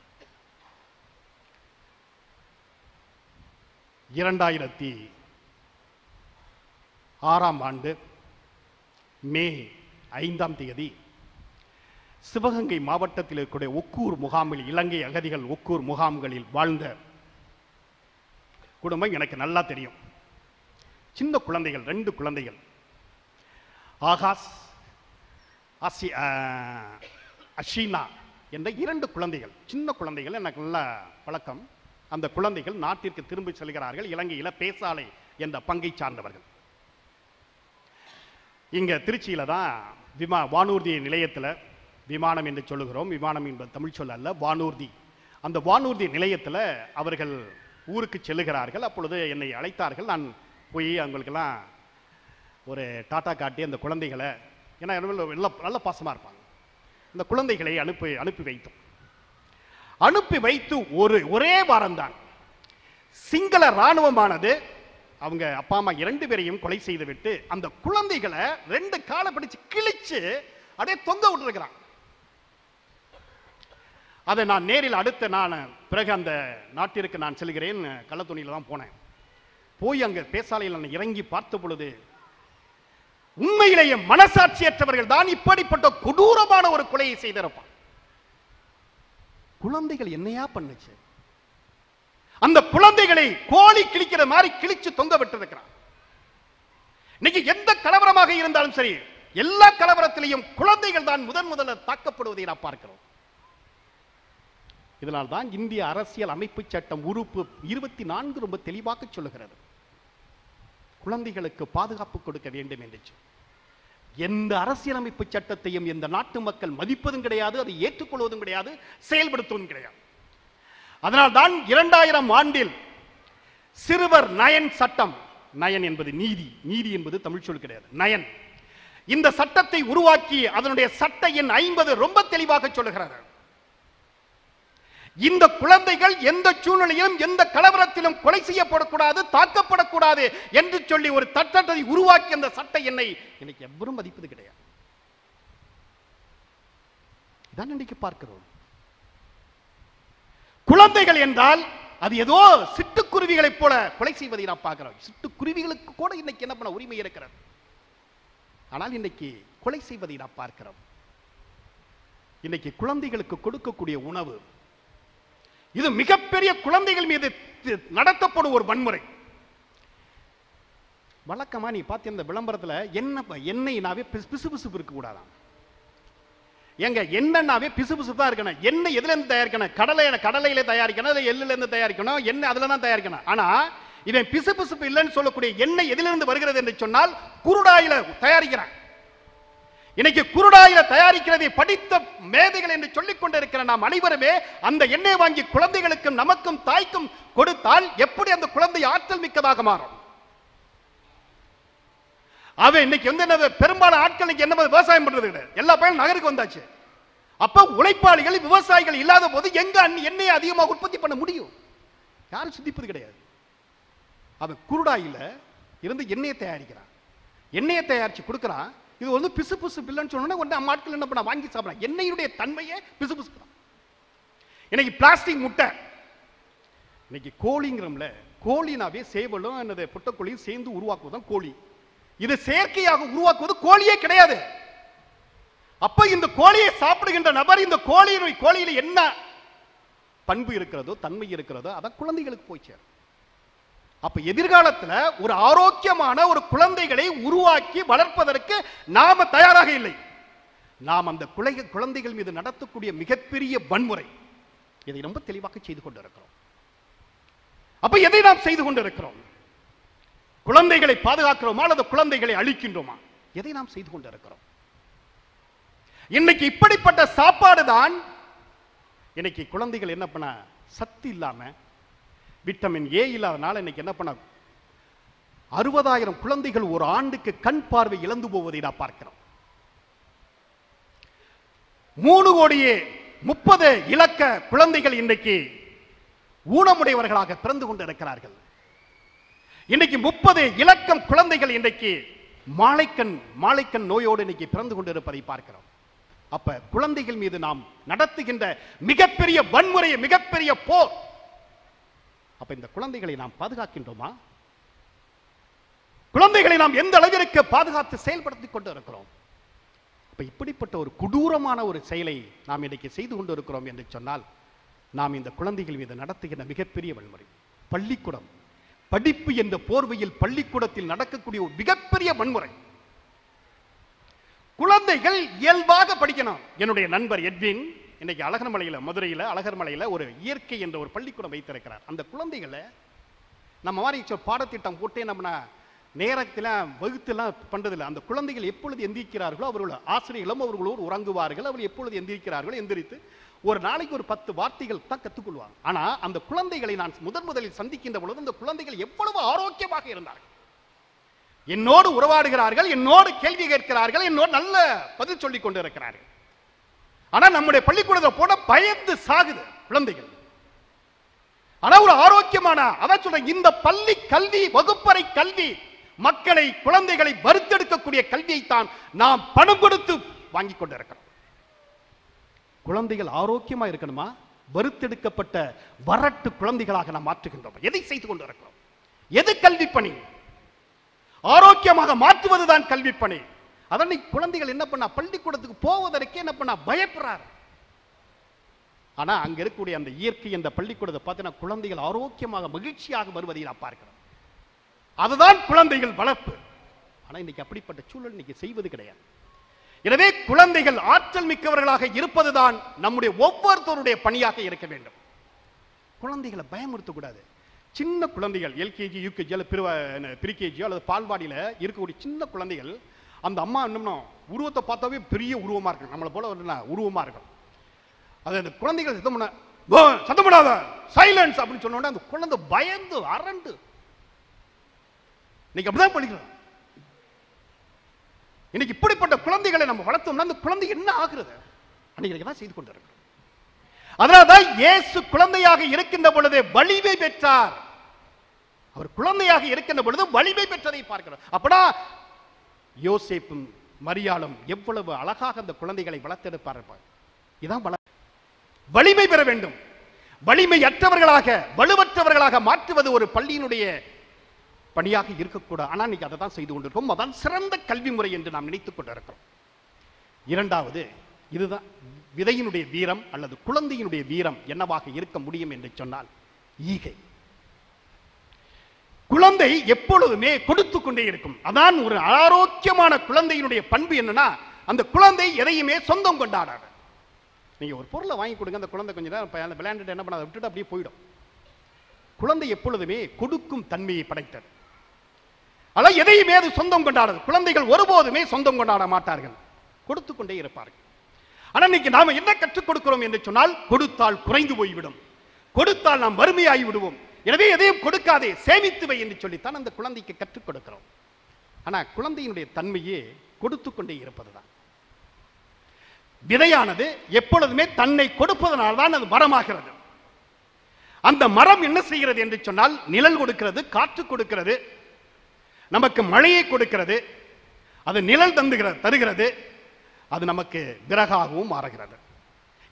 2006ஆம் ஆண்டு மே 5ஆம் தேதி சிவகங்கை மாவட்டத்தில் இருக்கக்கூடிய ஒக்கூர் முகாமில், இலங்கை அகதிகள் ஒக்கூர் முகாம்களில் வாழ்ந்த குடும்பம் எனக்கு நல்லா தெரியும். சின்ன குழந்தைகள், 2 குழந்தைகள், ஆகாஷ், அஷீனா என்ற 2 குழந்தைகள், சின்ன குழந்தைகள், எனக்கு நல்ல பழக்கம். அந்த குழந்தைகள் நாட்டிற்கு திரும்பி செல்கிறார்கள். இலங்கையில் பேசாலை என்ற பங்கை சார்ந்தவர்கள். இங்க திருச்சியில தான் வானூர்தி நிலையத்தில், விமானம் என்று சொல்லுகிறோம், விமானம் என்பது தமிழ் சொல் அல்ல, வானூர்தி. அந்த வானூர்தி நிலையத்தில் அவர்கள் ஊருக்கு செல்லுகிறார்கள். அப்பொழுது என்னை அழைத்தார்கள். நான் போய் அவங்களுக்கெல்லாம் ஒரு டாட்டா காட்டி அந்த குழந்தைகளை, ஏன்னா நல்ல பாசமாக இருப்பாங்க, இந்த குழந்தைகளை அனுப்பி வைத்து ஒரே வாரம்தான் சிங்கள இராணுவமானது அவங்க அப்பா அம்மா 2 பேரையும் கொலை செய்து விட்டு அந்த குழந்தைகளை 2 காலை பிடிச்சு கிழிச்சு அப்படியே தொங்க விட்டுருக்கிறான். அதை நான் நேரில் பிறகு அந்த நாட்டிற்கு நான் செல்கிறேன். கள்ளத்துணியில் தான் போனேன். போய் அங்க பேசாலையில் நான் இறங்கி பார்த்த பொழுது உண்மையிலேயே மனசாட்சியற்றவர்கள் தான் இப்படிப்பட்ட கொடூரமான ஒரு கொலையை செய்திருப்பான். குழந்தைகள் என்னையா பண்ணுச்சு? அந்த குழந்தைகளை கோழி கிழிக்கிற மாதிரி கிழிச்சு தொங்க விட்டிருக்கிறான். இன்னைக்கு எந்த கலவரமாக இருந்தாலும் சரி, எல்லா கலவரத்திலையும் குழந்தைகள் தான் முதல்ல தாக்கப்படுவதை நான் பார்க்கிறோம். இதனால் தான் இந்திய அரசியல் அமைப்பு சட்டம் உறுப்பு 24 ரொம்ப தெளிவாக சொல்லுகிறது, குழந்தைகளுக்கு பாதுகாப்பு கொடுக்க வேண்டும் என்று. எந்த அரசியலமைப்பு சட்டத்தையும் எந்த நாட்டு மக்கள் மதிப்பதும் கிடையாது, அதை ஏற்றுக்கொள்வதும் கிடையாது, செயல்படுத்துவதும் கிடையாது. அதனால் தான் 2000 ஆண்டில் சிறுவர் நயன் சட்டம், நயன் என்பது நீதி, நீதி என்பது தமிழ் சொல் கிடையாது, நயன், இந்த சட்டத்தை உருவாக்கி அதனுடைய சட்ட எண் 50 ரொம்ப தெளிவாக சொல்லுகிறது. இந்த குழந்தைகள் எந்த சூழ்நிலையிலும் எந்த கலவரத்திலும் கொலை செய்யப்படக்கூடாது, தாக்கப்படக்கூடாது என்று சொல்லி ஒரு சட்டத்தை உருவாக்கி அந்த சட்ட எண்ணை இன்னைக்கு எவரும் மதிப்பது கிடையாது. இதான் இன்னைக்கு பார்க்கிறோம். குழந்தைகள் என்றால் அது ஏதோ சிட்டுக்குருவிகளை போல கொலை செய்வதை நாம் பார்க்கிறோம். சிட்டுக்குருவிகளுக்கு கூட இன்னைக்கு என்ன பண்ண உரிமை இருக்கிறது, ஆனால் இன்னைக்கு கொலை செய்வதை நாம் பார்க்கிறோம். இன்னைக்கு குழந்தைகளுக்கு கொடுக்கக்கூடிய உணவு, இது மிகப்பெரிய குழந்தைகள் மீது நடத்தப்படும் ஒரு வன்முறை. வழக்கமா நீ பார்த்து இந்த விளம்பரத்தில் எண்ணெய்னாவே பிசுபிசுப்பு இருக்க கூடாதான். எங்க எண்ணெய்னாவே பிசுபிசுப்பு தான் இருக்கணும். எண்ணெய் எதுல இருந்து தயாரிக்கணும்? கடலையில தயாரிக்கணும், இல்லை எள்ளுல இருந்து தயாரிக்கணும், எண்ணெய் அதுல தான் தயாரிக்கணும். ஆனா இவன் பிசுபிசுப்பு இல்லைன்னு சொல்லக்கூடிய எண்ணெய் எதிலிருந்து வருகிறது என்று சொன்னால் குருடாயில தயாரிக்கிறான். இன்னைக்கு குருடாயில தயாரிக்கிறதை படித்த மேதைகள் என்று சொல்லிக் கொண்டிருக்கிற நாம் அனைவருமே அந்த எண்ணெய் வாங்கி குழந்தைகளுக்கும் நமக்கும் தாய்க்கும் கொடுத்தால் எப்படி அந்த குழந்தை ஆற்றல் மிக்கதாக மாறும்? அவன் இன்னைக்கு பெரும்பாலான ஆட்கள் என்ன விவசாயம் பண்றது கிடையாது, எல்லா பையனும் நகருக்கு வந்தாச்சு. அப்ப உழைப்பாளிகள் விவசாயிகள் இல்லாத போது எங்க எண்ணெயை அதிகமாக உற்பத்தி பண்ண முடியும்? யாரும் சிந்திப்பது கிடையாது. அவன் குருடாயில இருந்து எண்ணெயை தயாரிக்கிறான், எண்ணெயை தயாரிச்சு கொடுக்கிறான். இது வந்து பிசு பிசு பில்லுன்னு சொன்னா உடனே ஆட்கள் என்ன பண்ண வாங்கி சாப்பிடலாம். எண்ணெயுடைய தன்மையே பிசு பிசு தான். இன்னைக்கு பிளாஸ்டிக் முட்டை, இன்னைக்கு கோழிங்கிறோம்ல, கோழினாவே சேவலும் என்னது புட்டக்கோழியும் சேர்ந்து உருவாக்குவதுதான் கோழி. இது செயற்கையாக உருவாக்குவது கோழியே கிடையாது. அப்ப இந்த கோழியை சாப்பிடுகின்ற நபர் இந்த கோழியில என்ன பண்பு இருக்கிறதோ தன்மை இருக்கிறதோ அதான் குழந்தைகளுக்கு போய் சேரும். அப்ப எதிர்காலத்தில் ஒரு ஆரோக்கியமான ஒரு குழந்தைகளை உருவாக்கி வளர்ப்பதற்கு நாம தயாராக இல்லை. நாம் அந்த குழந்தைகள் மீது நடத்தக்கூடிய மிகப்பெரிய வன்முறை, இதை ரொம்ப தெளிவாக செய்து கொண்டிருக்கிறோம். அப்ப எதை நாம் செய்து கொண்டிருக்கிறோம்? குழந்தைகளை பாதுகாக்கிறோமா அல்லது குழந்தைகளை அழிக்கின்றோமா? எதை நாம் செய்து கொண்டிருக்கிறோம்? இன்னைக்கு இப்படிப்பட்ட சாப்பாடு தான் இன்னைக்கு குழந்தைகள் என்ன பண்ண, சத்து இல்லாம விட்டமின் ஏ இல்லாதனால இன்னைக்கு என்ன பண்ண 60,000 குழந்தைகள் ஒரு ஆண்டுக்கு கண் பார்வை இழந்து போவதை நான் பார்க்கிறோம். 3,30,00,000 இலக்க குழந்தைகள் இன்றைக்கு ஊனமுடையவர்களாக பிறந்து கொண்டிருக்கிறார்கள். இன்றைக்கு 30 இலக்கம் குழந்தைகள் இன்றைக்கு மாலைக்கண் நோயோடு இன்னைக்கு பிறந்து கொண்டிருப்பதை பார்க்கிறோம். அப்ப குழந்தைகள் மீது நாம் நடத்துகின்ற மிகப்பெரிய வன்முறை, மிகப்பெரிய போர். அப்ப இந்த குழந்தைகளை நாம் பாதுகாக்கின்றோமா? குழந்தைகளை நாம் எந்த அளவிற்கு பாதுகாத்து செயல்படுத்திக் கொண்டு இருக்கிறோம்? அப்ப இப்படிப்பட்ட ஒரு கொடூரமான ஒரு செயலை நாம் இன்னைக்கு செய்து கொண்டு இருக்கிறோம் என்று சொன்னால், நாம் இந்த குழந்தைகள் மீது நடத்துகின்ற மிகப்பெரிய வன்முறை. பள்ளிக்கூடம், படிப்பு என்ற போர்வையில் பள்ளிக்கூடத்தில் நடக்கக்கூடிய ஒரு மிகப்பெரிய வன்முறை. குழந்தைகள் இயல்பாக படிக்கணும். என்னுடைய நண்பர் எட்வின் இன்னைக்கு அழகர்மலையில, மதுரையில அழகர்மலையில ஒரு இயற்கை என்ற ஒரு பள்ளிக்கூடம் வைத்திருக்கிறார். அந்த குழந்தைகளை நம்ம மாதிரி பாடத்திட்டம் போட்டே நம்ம நேரத்தில் வகுத்துலாம் பண்றதில்லை. அந்த குழந்தைகள் எப்பொழுது எந்திரிக்கிறார்களோ அவர்கள் ஆசிரியர்களும் அவர்களோடு உறங்குவார்கள். அவர்கள் எப்பொழுது எந்திரிக்கிறார்களோ எந்திரித்து ஒரு நாளைக்கு ஒரு 10 வார்த்தைகள் தான் கற்றுக்கொள்வாங்க. ஆனா அந்த குழந்தைகளை நான் முதலில் சந்திக்கின்ற பொழுது அந்த குழந்தைகள் எவ்வளவு ஆரோக்கியமாக இருந்தார்கள். என்னோடு உறவாடுகிறார்கள், என்னோடு கேள்வி கேட்கிறார்கள், என்னோடு நல்ல பதில் சொல்லிக் கொண்டு இருக்கிறார்கள். ஆனா நம்முடைய பள்ளிக்கூடத்தை போட பயந்து சாகுது குழந்தைகள். ஆனா ஒரு ஆரோக்கியமான, அதான் சொல்றேன், இந்த பள்ளி கல்வி, வகுப்பறை கல்வி மக்களை, குழந்தைகளை வறுத்தெடுக்கக்கூடிய கல்வியை தான் நாம் பணம் கொடுத்து வாங்கி கொண்டிருக்கிறோம். குழந்தைகள் ஆரோக்கியமா இருக்கணுமா? வறுத்தெடுக்கப்பட்ட வரட்டு குழந்தைகளாக நாம் மாற்றுகின்றோம். எதை செய்து கொண்டு இருக்கிறோம்? எது கல்வி பணி? ஆரோக்கியமாக மாற்றுவதுதான் கல்வி பணி. அதனை குழந்தைகள் என்ன பண்ணா, பள்ளிக்கூடத்துக்கு போவதற்கே என்ன பண்ணா பயப்படுறார். ஆனா அங்க இருக்கக்கூடிய அந்த இயற்கை என்ற பள்ளிக்கூடத்தை பார்த்தீங்கன்னா குழந்தைகள் ஆரோக்கியமாக மகிழ்ச்சியாக வருவதை நான் பார்க்கிறோம். அதுதான் குழந்தைகள் வளர்ப்பு. ஆனா இன்னைக்கு அப்படிப்பட்ட சூழல் இன்னைக்கு செய்வது கிடையாது. எனவே குழந்தைகள் ஆற்றல் மிக்கவர்களாக இருப்பதுதான் நம்முடைய ஒவ்வொருத்தருடைய பணியாக இருக்க வேண்டும். குழந்தைகளை பயமுறுத்தக்கூடாது. சின்ன குழந்தைகள் எல்கேஜி, யூகேஜி அல்லது பிரிகேஜியோ அல்லது பால்வாடியில் இருக்கக்கூடிய சின்ன குழந்தைகள், அந்த அம்மா என்னன்னா உருவத்தை பார்த்தாவே பெரிய உருவமா இருக்கு, நம்மளை போல உருவமா இருக்கும். அது அந்த குழந்தைகள் சத்தம் பண்ணாத, சைலன்ஸ் அப்படின்னு சொன்ன உடனே அந்த குழந்தை பயந்து அரண்டு. இன்னைக்கு அப்படிதான் படிக்கிறோம். இன்னைக்கு இப்படிப்பட்ட குழந்தைகளை நம்ம வளர்த்தோம்னா அந்த குழந்தை என்ன ஆகுறது? அன்னைக்கு தான் செய்து கொண்டு இருக்கிறோம். அதனால்தான் இயேசு குழந்தையாக இருக்கின்ற பொழுது வலிமை பெற்றார். அவர் குழந்தையாக இருக்கின்ற பொழுது வலிமை பெற்றதை பார்க்கிறோம். அப்படா யோசேப்பும் மரியாளும் எவ்வளவு அழகாக அந்த குழந்தைகளை வளர்த்தெடுப்பார்கள். இதான் வலிமை பெற வேண்டும். வலிமையற்றவர்களாக, வலுவற்றவர்களாக மாற்றுவது ஒரு பள்ளியினுடைய பணியாக இருக்கக்கூடாது. ஆனால் இன்னைக்கு அதை தான் செய்து கொண்டிருக்கோம். அதான் சிறந்த கல்வி முறை என்று நாம் நினைத்துக் கொண்டிருக்கிறோம். இரண்டாவது, இதுதான் விதையினுடைய வீரம் அல்லது குழந்தையினுடைய வீரம் என்னவாக இருக்க முடியும் என்று சொன்னால் ஈகை. குழந்தை எப்பொழுதுமே கொடுத்து கொண்டே இருக்கும். அதான் ஒரு ஆரோக்கியமான குழந்தையினுடைய பண்பு என்னன்னா, அந்த குழந்தை எதையுமே சொந்தம் கொண்டாடாது. நீங்க ஒரு பொருளை வாங்கி கொடுங்க, அந்த குழந்தை கொஞ்சம் நேரம் விளையாண்டுட்டு என்ன பண்ணாத விட்டுட்டு அப்படியே போயிடும். குழந்தை எப்பொழுதுமே கொடுக்கும் தன்மையை படைத்தது. ஆனால் எதையுமே அது சொந்தம் கொண்டாடாது. குழந்தைகள் ஒருபோதுமே சொந்தம் கொண்டாட மாட்டார்கள், கொடுத்து கொண்டே இருப்பார்கள். ஆனால் இன்னைக்கு நாம என்ன கற்றுக் கொடுக்கிறோம் என்று சொன்னால், கொடுத்தால் குறைந்து போய்விடும், கொடுத்தால் நாம் வறுமையாகி விடுவோம், எனவே எதையும் கொடுக்காதே, சேமித்து வை என்று சொல்லித்தான் அந்த குழந்தைக்கு கற்றுக் கொடுக்கிறோம். ஆனால் குழந்தையினுடைய தன்மையே கொடுத்து கொண்டே இருப்பதுதான். விதையானது எப்பொழுதுமே தன்னை கொடுப்பதனால்தான் அது மரமாகிறது. அந்த மரம் என்ன செய்கிறது என்று சொன்னால், நிழல் கொடுக்கிறது, காற்று கொடுக்கிறது, நமக்கு மழையை கொடுக்கிறது, அது நிழல் தருகிறது, அது நமக்கு விறகாகவும் மாறுகிறது.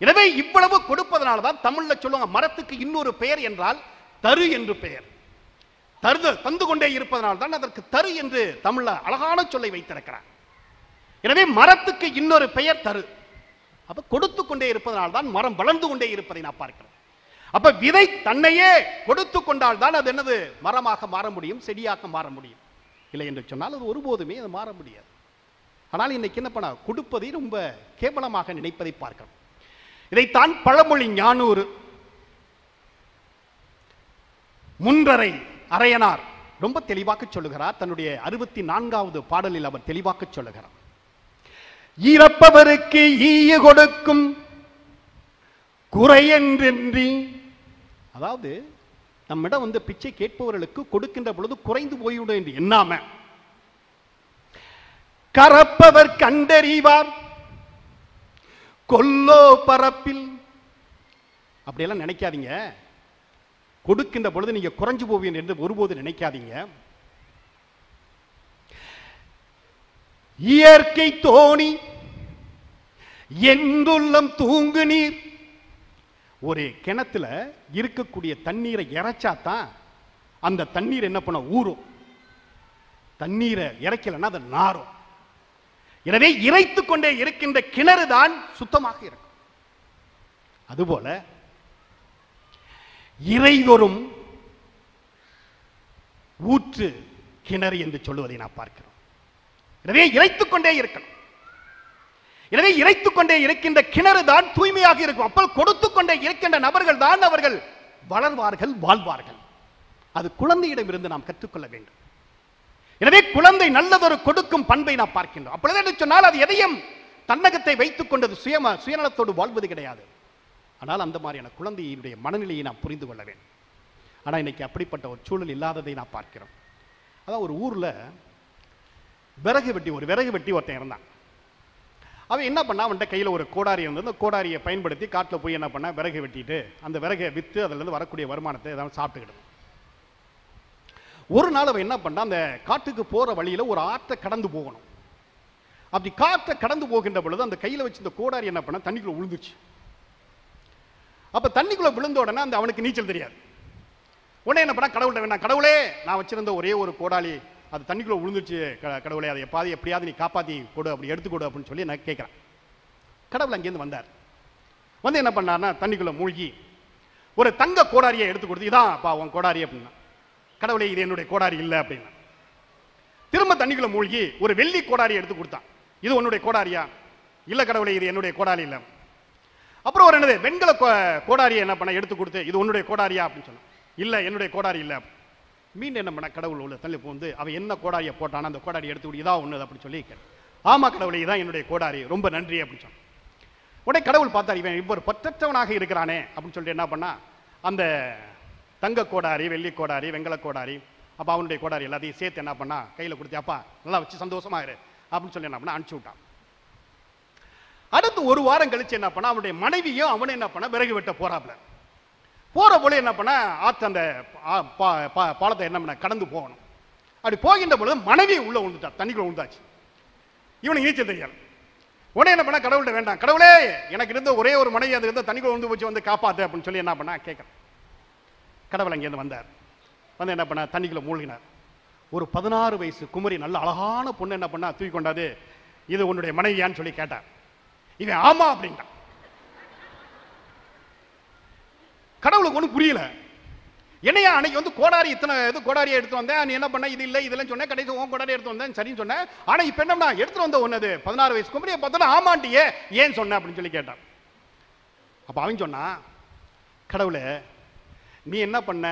எனவே இவ்வளவு கொடுப்பதனால தான் தமிழ்ல சொல்லுவாங்க, மரத்துக்கு இன்னொரு பெயர் என்றால் தரு என்று பெயர். தந்து கொண்டே இருப்பதனால் தான் அதற்கு தரு என்று தமிழ்ல அழகான சொல்லை வைத்திருக்கிறார். எனவே மரத்துக்கு இன்னொரு பெயர் தரு. அப்ப கொடுத்து கொண்டே இருப்பதனால் தான் மரம் வளர்ந்து கொண்டே இருப்பதை நான் பார்க்கிறேன். அப்ப விதை தன்னையே கொடுத்து கொண்டால் தான் அது என்னது, மரமாக மாற முடியும், செடியாக மாற முடியும். இல்லை என்று சொன்னால் அது ஒருபோதுமே அது மாற முடியாது. ஆனால் இன்னைக்கு என்ன பண்ண, கொடுப்பதை ரொம்ப கேவலமாக நினைப்பதை பார்க்கிறோம். இதைத்தான் பழமொழி ஞானூறு முன்றரை அரையனார் ரொம்ப தெளிவாக சொல்லுகிறார். தன்னுடைய 64வது பாடலில் அவர் தெளிவாக சொல்லுகிறார், இறப்பவருக்கு ஈய கொடுக்கும் குறையென்றி. அதாவது நம்மிடம் பிச்சை கேட்பவர்களுக்கு கொடுக்கின்ற பொழுது குறைந்து போய்விடும் என்று எண்ணாம, கறப்பவர் கண்டறிவார் கொல்லோ பரப்பில். அப்படியெல்லாம் நினைக்காதீங்க. கொடுக்கின்ற பொழுது நீங்க குறைஞ்சு போவீங்க என்று ஒருபோது நினைக்காதீங்க. இயற்கை தோணி என்றுள்ளம் தூங்கு நீர். ஒரு கிணத்துல இருக்கக்கூடிய தண்ணீரை இறைச்சாதான் அந்த தண்ணீர் என்ன பண்ண ஊறும். தண்ணீரை இறைக்கலன்னா அது நாரும். எனவே இறைத்துக் கொண்டே இருக்கின்ற கிணறு தான் சுத்தமாக இருக்கும். அதுபோல இறைதொறும் ஊற்று கிணறு என்று சொல்லுவதை நான் பார்க்கிறோம். எனவே இறைத்துக் கொண்டே இருக்கணும். எனவே இறைத்துக் கொண்டே இருக்கின்ற கிணறு தான் தூய்மையாக இருக்கும். அப்போ கொடுத்துக் கொண்டே இருக்கின்ற நபர்கள் தான் அவர்கள் வளர்வார்கள், வாழ்வார்கள். அது குழந்தையிடம் இருந்து நாம் கற்றுக்கொள்ள வேண்டும். எனவே குழந்தை நல்லதொரு கொடுக்கும் பண்பை நாம் பார்க்கின்றோம். அப்பொழுது சொன்னால் அது எதையும் தன்னகத்தை வைத்துக் கொண்டது சுயநலத்தோடு வாழ்வது கிடையாது. ஆனால் அந்த மாதிரியான குழந்தையினுடைய மனநிலையை நாம் புரிந்து கொள்ள வேண்டும். ஆனால் இன்னைக்கு அப்படிப்பட்ட ஒரு சூழல் இல்லாததை நான் பார்க்கிறோம். அதான் ஒரு ஊர்ல ஒரு விறகு வெட்டி ஒருத்தன் இருந்தான். அவன் என்ன பண்ணா, அவன்கிட்ட கையில் ஒரு கோடாரி இருந்தது. அந்த கோடாரியை பயன்படுத்தி காட்டில் போய் என்ன பண்ண, விறகு வெட்டிட்டு அந்த விறகை விற்று அதிலிருந்து வரக்கூடிய வருமானத்தை ஏதாவது சாப்பிட்டுக்கிட்டு. ஒரு நாள் அவன் என்ன பண்ணா, அந்த காட்டுக்கு போற வழியில ஒரு ஆற்றை கடந்து போகணும். அப்படி காற்றை கடந்து போகின்ற பொழுது அந்த கையில் வச்சு இந்த கோடாரி என்ன பண்ண, தண்ணிக்குள்ள விழுந்துச்சு. அப்ப தண்ணிக்குள்ள விழுந்த உடனே அந்த அவனுக்கு நீச்சல் தெரியாது. உடனே என்ன பண்ணா, கடவுள்கிட்ட வேண்டாம், கடவுளே நான் வச்சிருந்த ஒரே ஒரு கோடாலி அது தண்ணிக்குள்ள விழுந்துச்சு, கடவுளே அதை எப்படியாவது நீ காப்பாத்தி கொடு, அப்படி எடுத்து கொடு அப்படின்னு சொல்லி நான் கேட்கிறேன். கடவுள் அங்கேருந்து வந்தார். வந்து என்ன பண்ணார்னா, தண்ணிக்குள்ள மூழ்கி ஒரு தங்க கோடாரியை எடுத்து கொடுத்து, இதான் அப்பா உன் கோடாரி அப்படின்னா. கடவுளே இது என்னுடைய கோடாரி இல்லை அப்படின்னா. திரும்ப தண்ணிக்குள்ள மூழ்கி ஒரு வெள்ளி கோடாரியை எடுத்து கொடுத்தான். இது உன்னுடைய கோடாரியா? இல்ல கடவுளே இது என்னுடைய கோடாரி இல்லை. அப்புறம் ஒரு என்னது வெண்கல கோடாரியை என்ன பண்ண எடுத்து கொடுத்து, இது உன்னுடைய கோடாரியா அப்படின்னு சொன்னான். இல்ல என்னுடைய கோடாரி இல்லை. மீண்டும் என்ன பண்ண, கடவுள் உள்ள தள்ளி போந்து அவன் என்ன கோடாரியை போட்டானா அந்த கோடாரி எடுத்து விடு, இதான் ஒண்ணு அப்படின்னு சொல்லி கேட்டான். ஆமா கடவுளே இதான் என்னுடைய கோடாரி, ரொம்ப நன்றி அப்படின்னு சொன்னான். உடனே கடவுள் பார்த்தார், இவன் இவ்வொரு பற்றற்றவனாக இருக்கிறானே அப்படின்னு சொல்லிட்டு என்ன பண்ணா, அந்த தங்க கோடாரி, வெள்ளி கோடாரி, வெங்கல கோடாரி, அப்ப அவனுடைய கோடாரி எல்லாத்தையும் சேர்த்து என்ன பண்ணா கையில கொடுத்து, அப்பா நல்லா வச்சு சந்தோஷமா இரு அப்படின்னு சொல்லி என்ன பண்ண அனுப்பிச்சு விட்டான். அடுத்து ஒரு வாரம் கழிச்சு என்ன பண்ணா, அவனுடைய மனைவியும் அவனை என்ன பண்ண விறகு வெட்ட போறாப்ல. போற போல என்ன பண்ண, ஆற்று அந்த பாலத்தை என்ன பண்ண கடந்து போகணும். அப்படி போகின்ற பொழுது மனைவி உள்ள விழுந்துட்டா, தண்ணிக்குள்ள விழுந்தாச்சு. இவனுக்கு நீச்சல் தெரியாது. உடனே என்ன பண்ண, கடவுள்கிட்ட வேண்டாம், கடவுளே எனக்கு இருந்த ஒரே ஒரு மனைவி அது இருந்த தண்ணிக்குள்ள விழுந்து போச்சு, வந்து காப்பாத்து அப்படின்னு சொல்லி என்ன பண்ண கேட்கறேன். கடவுள் அங்கேருந்து வந்தார். வந்து என்ன பண்ண, தண்ணிக்குள்ள மூழ்கினார். ஒரு 16 வயசு குமரி நல்ல அழகான பொண்ணு என்ன பண்ணா தூக்கி கொண்டாது, இது உன்னுடைய மனைவியான்னு சொல்லி கேட்டார். இவன் ஆமா அப்படின்ட்டான். கடவுளுக்கு ஒன்றும் புரியல. என்னையா அன்னைக்கு வந்து கோடாரி இத்தனை இது கோடாரியை எடுத்து வந்தேன், நீ என்ன பண்ண இது இல்லை இதெல்லாம் சொன்னேன், கடைசி உன் கோடாரி எடுத்து வந்தேன் சரின்னு சொன்னேன். ஆனா இப்ப என்ன எடுத்து வந்த ஒன்னது 16 வயசு குமரியை பார்த்தோன்னா ஆமாண்டியே ஏன் சொன்ன அப்படின்னு சொல்லி கேட்டான். அப்ப அவன் சொன்னா, கடவுளே நீ என்ன பண்ண,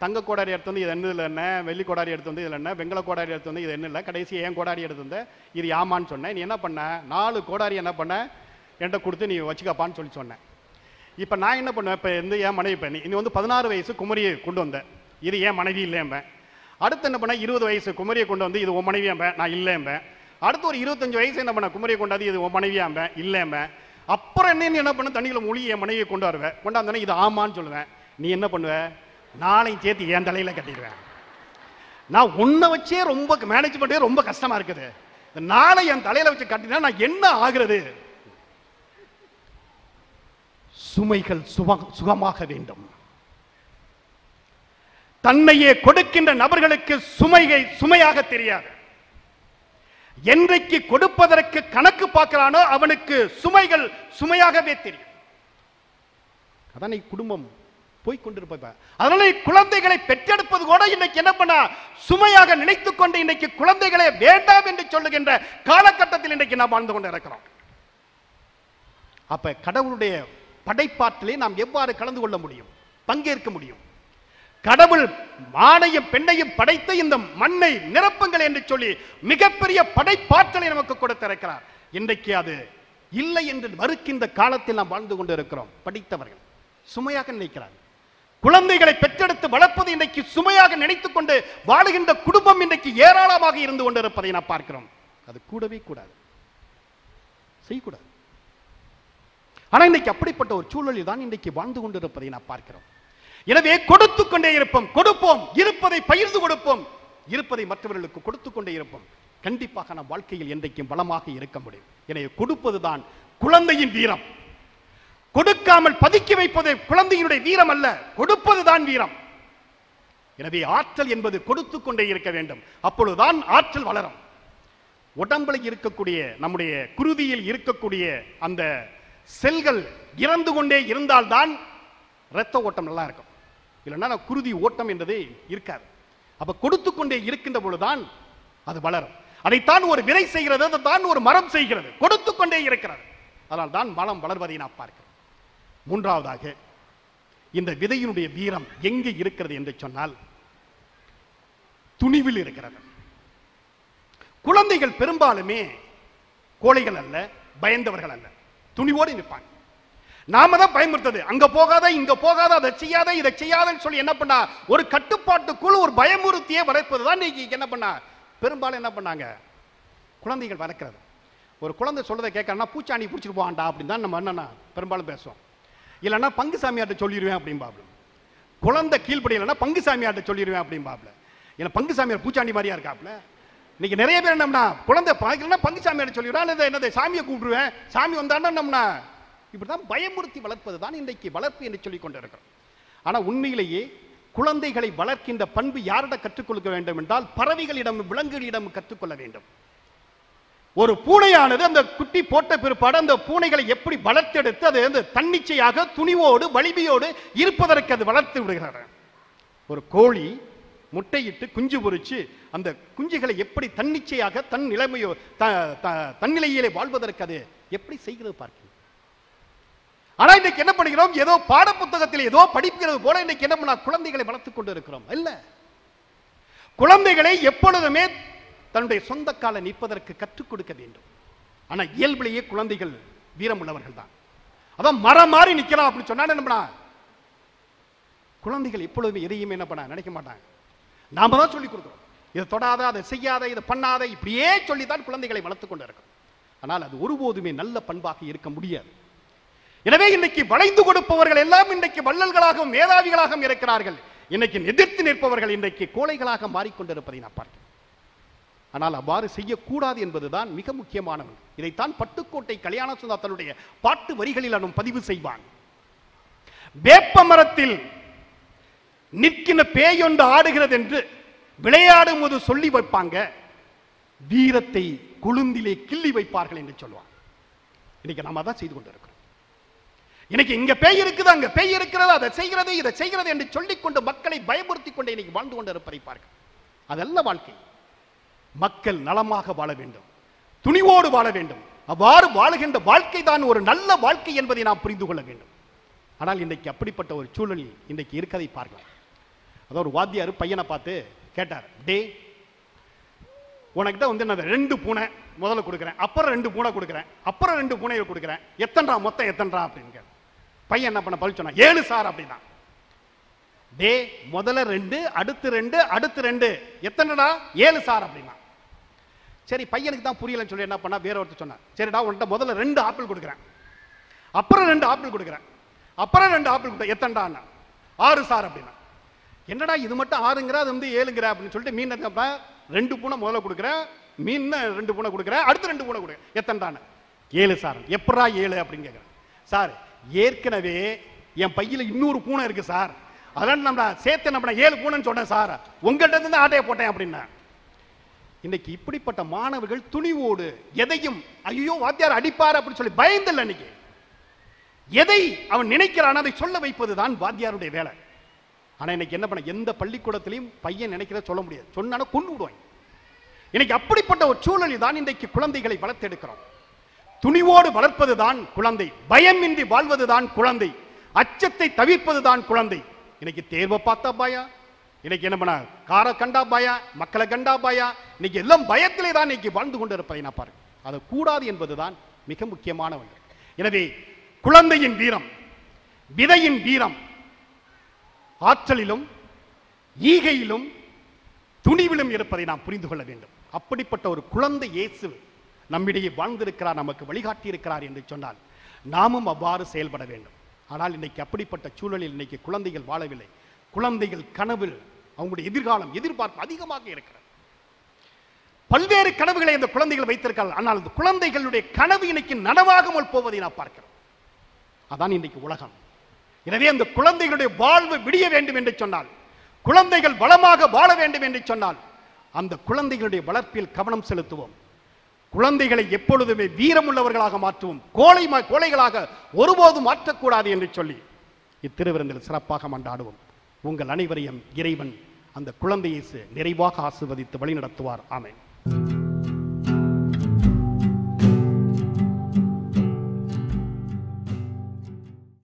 தங்க கோடாரி எடுத்து வந்து இது என்ன என்ன, வெள்ளி கோடாரி எடுத்து வந்து இதில் என்ன, வெங்கல கோடாரி எடுத்து வந்து இது என்ன இல்லை, கடைசி ஏன் கோடாரி எடுத்து வந்து இது ஆமான்னு சொன்னேன். நீ என்ன பண்ண, 4 கோடாரி என்ன பண்ண என்கிட்ட கொடுத்து நீ வச்சுக்கப்பான்னு சொல்லி சொன்னேன். இப்போ நான் என்ன பண்ணுவேன், இப்போ எந்த என் மனைவி பண்ணி நீ வந்து 16 வயசு குமரியை கொண்டு வந்தேன், இது ஏன் மனைவி இல்லையம்பேன். அடுத்து என்ன பண்ண, 20 வயசு குமரியை கொண்டு வந்து இது உன் மனைவியாம்பேன், நான் இல்லையம்பேன். அடுத்து ஒரு 25 வயசு என்ன பண்ண, குமரியை கொண்டாது இது உன் மனைவியாம்பேன், இல்லையம்பேன். அப்புறம் என்ன பண்ண, தண்ணியில் மொழி என் மனைவியை கொண்டு வருவேன், கொண்டாந்தோன்னே இது ஆமான்னு சொல்லுவேன். நீ என்ன பண்ணுவ, நாளையும் சேர்த்து என் தலையில கட்டிடுவேன். நான் உன்னை வச்சே ரொம்ப மேனேஜ் பண்ணவே ரொம்ப கஷ்டமா இருக்குது, நாளை என் தலையில வச்சு கட்டினா நான் என்ன ஆகிறது. சுமைகள் சுகமாக வேண்டும். தன்னையே கொடுக்கின்ற நபர்களுக்கு சுமையாக தெரியாது. என்றைக்கு கொடுப்பதற்கு கணக்கு பார்க்கிறானோ அவனுக்கு சுமைகள் சுமையாகவே தெரியும். அதான் குடும்பம் போய்கொண்டிருப்ப. அதனால குழந்தைகளை பெற்றெடுப்பது கூட இன்னைக்கு என்ன பண்ணா சுமையாக நினைத்துக் கொண்டு இன்னைக்கு குழந்தைகளை வேண்டாம் என்று சொல்லுகின்ற காலகட்டத்தில் இன்னைக்கு நாம் வாழ்ந்து கொண்டு இருக்கிறோம். அப்ப கடவுளுடைய படைப்பாற்றலை நாம் எவ்வாறு கலந்து கொள்ள முடியும், பங்கேற்க முடியும்? கடவுள் ஆணையும் பெண்ணையும் படைத்த இந்த மண்ணை நிரப்புங்கள் என்று சொல்லி மிகப்பெரிய படைப்பாற்றலை நமக்கு கொடுத்திருக்கிறார். இன்றைக்கு அது இல்லை என்று மறுக்கின்ற காலத்தில் நாம் வாழ்ந்து கொண்டு இருக்கிறோம். படித்தவர்கள் சுமையாக நினைக்கிறார். குழந்தைகளை பெற்றெடுத்து வளர்ப்பது இன்றைக்கு சுமையாக நினைத்துக் கொண்டு வாழுகின்ற குடும்பம் இன்றைக்கு ஏராளமாக இருந்து கொண்டிருப்பதை நாம் பார்க்கிறோம். அது கூடவே கூடாது, செய்யக்கூடாது. ஆனா இன்னைக்கு அப்படிப்பட்ட ஒரு சூழலில் தான் இன்றைக்கு வாழ்ந்து கொண்டிருப்பதை நான் பார்க்கிறோம். எனவே கொடுத்துக் கொண்டே இருப்போம், கொடுப்போம், இருப்பதை பகிர்ந்து கொடுப்போம், இருப்பதை மற்றவர்களுக்கு கொடுத்துக் கொண்டே இருப்போம். கண்டிப்பாக நம் வாழ்க்கையில் என்றைக்கும் பலமாக இருக்க முடியும். எனவே கொடுப்பதுதான் குழந்தையின் வீரம். கொடுக்காமல் பதுக்கி வைப்பது குழந்தையினுடைய வீரம் அல்ல, கொடுப்பதுதான் வீரம். எனவே ஆற்றல் என்பது கொடுத்துக் கொண்டே இருக்க வேண்டும். அப்பொழுதுதான் ஆற்றல் வளரும். உடம்புல இருக்கக்கூடிய நம்முடைய குருதியில் இருக்கக்கூடிய அந்த செல்கள் இறந்து கொண்டே இருந்தால்தான் இரத்த ஓட்டம் நல்லா இருக்கும். இல்லைன்னா குருதி ஓட்டம் என்பது இருக்காது. அப்ப கொடுத்து கொண்டே இருக்கின்ற பொழுதுதான் அது வளரும். அதைத்தான் ஒரு விதை செய்கிறது, அதைத்தான் ஒரு மரம் செய்கிறது, கொடுத்து கொண்டே இருக்கிறது. அதனால் தான் மரம் வளர்வதை நான் பார்க்கிறேன். மூன்றாவதாக இந்த விதையினுடைய வீரம் எங்கே இருக்கிறது என்று சொன்னால் துணிவில் இருக்கிறது. குழந்தைகள் பெரும்பாலுமே கோழைகள் அல்ல, பயந்தவர்கள் அல்ல, துணிவோடு நிற்பாங்க. நாம தான் பயமுறுத்தது, அங்க போகாத, இங்க போகாத, அதை செய்யாத, இதை செய்யாதன்னு சொல்லி என்ன பண்ணா ஒரு கட்டுப்பாட்டுக்குள் ஒரு பயமுறுத்தியே வளர்ப்பதுதான் இன்னைக்கு என்ன பண்ணா பெரும்பாலும் என்ன பண்ணாங்க குழந்தைகள் வளர்க்கிறது. ஒரு குழந்தை சொல்றதை கேட்கறனா பூச்சாணி பிடிச்சிட்டு போவான்டா அப்படின்னு தான் நம்ம என்னன்னா பெரும்பாலும் பேசுவோம். இல்லைன்னா பங்கு சாமியார்ட்ட சொல்லிடுவேன் அப்படின்பாப்ல. குழந்தை கீழ்படியலைன்னா பங்கு சாமியார்ட்ட சொல்லிடுவேன் அப்படின்பாப்ல. ஏன்னா பங்கு சாமியார் பூச்சாண்டி மாதிரியா இருக்காப்ல. இன்னைக்கு நிறைய பேர் என்னம்னா குழந்தை பார்க்கலன்னா பங்கு சாமியார்ட்ட சொல்லிடுவான், என்னது சாமியை கூப்பிடுவேன், சாமி வந்தான்னா நம்மனா இப்படிதான் பயமுறுத்தி வளர்ப்பது தான் இன்றைக்கு வளர்ப்பு என்று சொல்லிக் கொண்டு இருக்கிறோம். ஆனா உண்மையிலேயே குழந்தைகளை வளர்க்கின்ற பண்பு யாரிடம் கற்றுக் கொடுக்க வேண்டும் என்றால் பறவைகளிடம், விலங்குகளிடம் கற்றுக்கொள்ள வேண்டும். ஒரு பூனையானது அந்த குட்டி போட்ட பிற்பாடு அந்த பூனைகளை எப்படி வளர்த்தெடுத்து அது வந்து தன்னிச்சையாக துணிவோடு வலிமையோடு இருப்பதற்கு அது வளர்த்து விடுகிறது. ஒரு கோழி முட்டையிட்டு குஞ்சு பொறிச்சு அந்த குஞ்சுகளை எப்படி தன்னிச்சையாக தன்னிலையிலே வாழ்வதற்கு அது எப்படி செய்கிறது பார்க்கிறோம். ஆனா இன்னைக்கு என்ன பண்ணுகிறோம், ஏதோ பாட புத்தகத்தில் ஏதோ படிக்கிறது போல இன்னைக்கு என்ன பண்ணா குழந்தைகளை வளர்த்துக் கொண்டு இருக்கிறோம். இல்ல, குழந்தைகளை எப்பொழுதுமே தன்னுடைய சொந்த கால நிற்பதற்கு கற்றுக் கொடுக்க வேண்டும். ஆனா இயல்பிலேயே குழந்தைகள் வீரம் உள்ளவர்கள் தான். அதான் மரம் மாறி நிக்கலாம் அப்படின்னு சொன்னா என்ன பண்ணா குழந்தைகள் எப்பொழுதுமே எதையுமே என்ன பண்ண நினைக்க மாட்டாங்க. நாம தான் சொல்லிக் கொடுக்கிறோம், இதை தொடாத, அதை செய்யாத, இதை பண்ணாத, இப்படியே சொல்லித்தான் குழந்தைகளை வளர்த்துக் கொண்டு இருக்கிறோம். ஆனால் அது ஒருபோதுமே நல்ல பண்பாக இருக்க முடியாது. எனவே இன்னைக்கு வளைந்து கொடுப்பவர்கள் எல்லாம் இன்றைக்கு வள்ளல்களாகவும் மேதாவிகளாகவும் இருக்கிறார்கள். இன்னைக்கு எதிர்த்து நிற்பவர்கள் இன்றைக்கு கோழைகளாக மாறிக்கொண்டிருப்பதை நான் பார்க்கிறேன். ஆனால் அவ்வாறு செய்யக்கூடாது என்பதுதான் மிக முக்கியமானது. இதைத்தான் பட்டுக்கோட்டை கல்யாண சுந்தா தன்னுடைய பாட்டு வரிகளில் அவன் பதிவு செய்வான். வேப்ப மரத்தில் நிற்கின பேயொன்று ஆடுகிறது என்று விளையாடும் போது சொல்லி வைப்பாங்க, வீரத்தை கொழுந்திலே கிள்ளி வைப்பார்கள் என்று சொல்லுவாங்க. இன்னைக்கு நாம தான் செய்து கொண்டிருக்கிறோம். இன்னைக்கு இங்க பேய் இருக்குது, அங்க பேய் இருக்கிறது, அதை செய்கிறது, இதை செய்கிறது என்று சொல்லிக்கொண்டு மக்களை பயமுறுத்தி கொண்டு இன்னைக்கு வாழ்ந்து கொண்டு இருப்பதை பார்க்க அதல்ல வாழ்க்கை. மக்கள் நலமாக வாழ வேண்டும், துணிவோடு வாழ வேண்டும். அவ்வாறு வாழுகின்ற வாழ்க்கை தான் ஒரு நல்ல வாழ்க்கை என்பதை நாம் புரிந்து கொள்ள வேண்டும். ஆனால் இன்றைக்கு அப்படிப்பட்ட ஒரு சூழலில் இன்றைக்கு இருக்கதை பார்க்கலாம். அதாவது ஒரு வாத்தியார் பையனை பார்த்து கேட்டார், டே உனக்கிட்ட வந்து நான் 2 பூனை முதல்ல கொடுக்குறேன், அப்புறம் 2 பூனை கொடுக்குறேன், அப்புறம் 2 பூனைகள் கொடுக்குறேன், எத்தன்றா மொத்தம் எத்தன்றா அப்படின்னு கேட்டார். பையன் என்ன பண்ண பதில் சொன்னா, 7 சார் அப்படின்னா. டே முதல்ல 2, அடுத்து 2, அடுத்து 2, எத்தனைடா 7 சார் அப்படின்னா. சரி பையனுக்கு தான் புரியலன்னு சொல்லி என்ன பண்ணா வேற ஒருத்தர் சொன்னா, சரிடா உன்கிட்ட முதல்ல 2 ஆப்பிள் கொடுக்குறேன், அப்புறம் 2 ஆப்பிள் கொடுக்குறேன், அப்புறம் 2 ஆப்பிள் கொடுத்தேன், எத்தன்டா 6 சார் அப்படின்னா. என்னடா இது மட்டும் 6ங்கிற அது வந்து 7ங்கிற அப்படின்னு சொல்லிட்டு மீன் 2 பூனை முதல்ல கொடுக்குறேன், மீன் 2 பூனை கொடுக்குறேன், அடுத்து 2 பூனை கொடுக்குறேன், எத்தன்டான்னு. 7 சார். எப்படா 7 அப்படின்னு கேட்குறேன். சார் ஏற்கனவே என் பையில இன்னொரு பூனை இருக்கு சார், அதனால நம்ம சேர்த்து நம்ம 7 பூனைன்னு சொன்னேன் சார், உங்கள்கிட்ட இருந்து ஆட்டையை போட்டேன் அப்படின்னா. இன்னைக்கு இப்படிப்பட்ட மாணவர்கள் துணிவோடு எதையும் ஐயோ வாத்தியார் அடிப்பார் அப்படின்னு சொல்லி பயந்தில்லை. இன்னைக்கு எதை அவன் நினைக்கிறான் அதை சொல்ல வைப்பதுதான் வாத்தியாருடைய வேலை. ஆனா இன்னைக்கு என்ன பண்ண, எந்த பள்ளிக்கூடத்திலையும் பையன் நினைக்கிறத சொல்ல முடியாது, சொன்னா கொண்டு விடுவாங்க. இன்னைக்கு அப்படிப்பட்ட ஒரு சூழலில் தான் இன்றைக்கு குழந்தைகளை வளர்த்தெடுக்கிறோம். துணிவோடு வளர்ப்பதுதான் குழந்தை, பயமின்றி வாழ்வதுதான் குழந்தை, அச்சத்தை தவிர்ப்பதுதான் குழந்தை. இன்னைக்கு தேர்வை பார்த்தா பயா, இன்னைக்கு என்ன பண்ண கார கண்டா பயா, மக்களை கண்டா பயா, இன்னைக்கு எல்லாம் பயத்திலே தான் இன்னைக்கு வாழ்ந்து கொண்டு இருப்பதை நான் பாருங்க. அது கூடாது என்பதுதான் மிக முக்கியமான ஒன்று. எனவே குழந்தையின் வீரம், விதையின் வீரம் ஆற்றலிலும் ஈகையிலும் துணிவிலும் இருப்பதை நாம் புரிந்து கொள்ள வேண்டும். அப்படிப்பட்ட ஒரு குழந்தை இயேசு நம்மிடையே வாழ்ந்திருக்கிறார், நமக்கு வழிகாட்டி இருக்கிறார் என்று சொன்னால் நாமும் அவ்வாறு செயல்பட வேண்டும். ஆனால் இன்னைக்கு அப்படிப்பட்ட சூழலில் இன்னைக்கு குழந்தைகள் வாழவில்லை. குழந்தைகள் கனவில் அவங்களுடைய எதிர்காலம் எதிர்பார்ப்பு அதிகமாக இருக்கிறது. பல்வேறு கனவுகளை இந்த குழந்தைகள் வைத்திருக்கிறார்கள். ஆனால் அந்த குழந்தைகளுடைய கனவு இன்னைக்கு நனவாகாமல் போவதை நான் பார்க்கிறோம். அதான் இன்னைக்கு உலகம். எனவே அந்த குழந்தைகளுடைய வாழ்வு விடிய வேண்டும் என்று சொன்னால், குழந்தைகள் வளமாக வாழ வேண்டும் என்று சொன்னால், அந்த குழந்தைகளுடைய வளர்ப்பில் கவனம் செலுத்துவோம். குழந்தைகளை எப்பொழுதுமே வீரமுள்ளவர்களாக மாற்றுவோம். கோழைகளாக ஒருபோதும் மாற்றக்கூடாது என்று சொல்லி இத்திருவிருந்தில் சிறப்பாக மன்றாடுவோம். உங்கள் அனைவரையும் இறைவன் அந்த குழந்தையை நிறைவாக ஆசீர்வதித்து வழிநடத்துவார். ஆமென்.